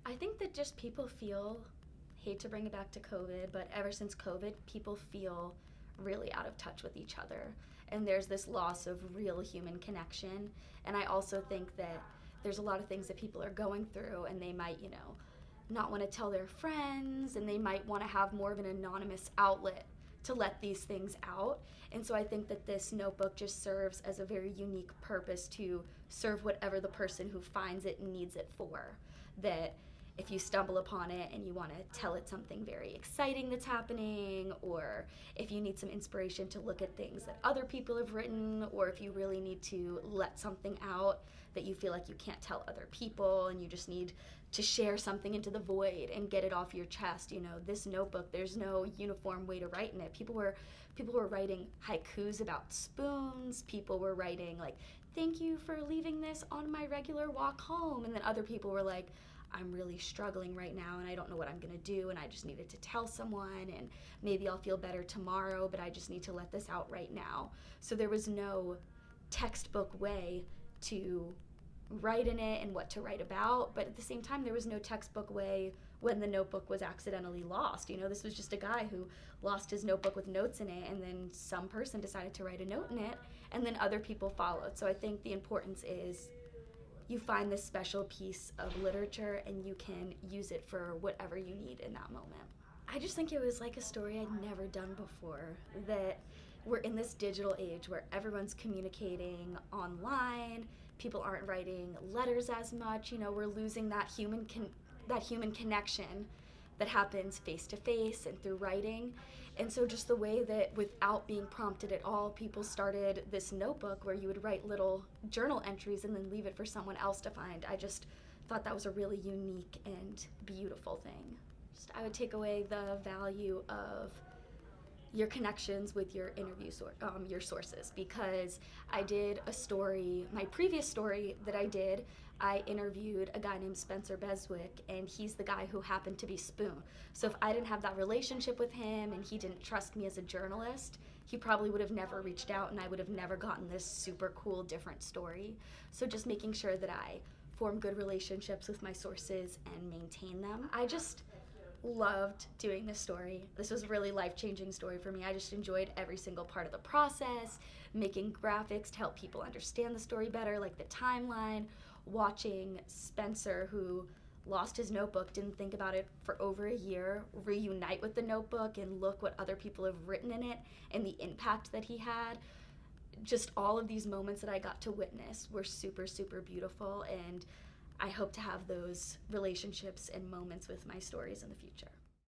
I think that just people feel, hate to bring it back to COVID, but ever since COVID, people feel really out of touch with each other. And there's this loss of real human connection. And I also think that there's a lot of things that people are going through, and they might, not want to tell their friends, and they might want to have more of an anonymous outlet to let these things out. And so I think that this notebook just serves as a very unique purpose to serve whatever the person who finds it needs it for. That if you stumble upon it and you want to tell it something very exciting that's happening, or if you need some inspiration to look at things that other people have written, or if you really need to let something out that you feel like you can't tell other people and you just need to share something into the void and get it off your chest. This notebook, there's no uniform way to write in it. People were writing haikus about spoons. People were writing like, thank you for leaving this on my regular walk home. And then other people were like, I'm really struggling right now and I don't know what I'm gonna do, and I just needed to tell someone, and maybe I'll feel better tomorrow, but I just need to let this out right now. So there was no textbook way to write in it and what to write about, but at the same time there was no textbook way when the notebook was accidentally lost. This was just a guy who lost his notebook with notes in it, and then some person decided to write a note in it, and then other people followed. So I think the importance is you find this special piece of literature and you can use it for whatever you need in that moment. I just think it was like a story I'd never done before, that we're in this digital age where everyone's communicating online, people aren't writing letters as much, we're losing that human connection that happens face to face and through writing. And so just the way that without being prompted at all, people started this notebook where you would write little journal entries and then leave it for someone else to find. I just thought that was a really unique and beautiful thing. I would take away the value of your connections with your your sources, because I did a story, my previous story that I did, I interviewed a guy named Spencer Beswick, and he's the guy who happened to be Spoon. So if I didn't have that relationship with him and he didn't trust me as a journalist, he probably would have never reached out and I would have never gotten this super cool different story. So just making sure that I form good relationships with my sources and maintain them. I just loved doing this story. This was a really life-changing story for me. I just enjoyed every single part of the process, making graphics to help people understand the story better, like the timeline, watching Spencer, who lost his notebook, didn't think about it for over a year, reunite with the notebook and look what other people have written in it and the impact that he had. Just all of these moments that I got to witness were super, super beautiful, and I hope to have those relationships and moments with my stories in the future.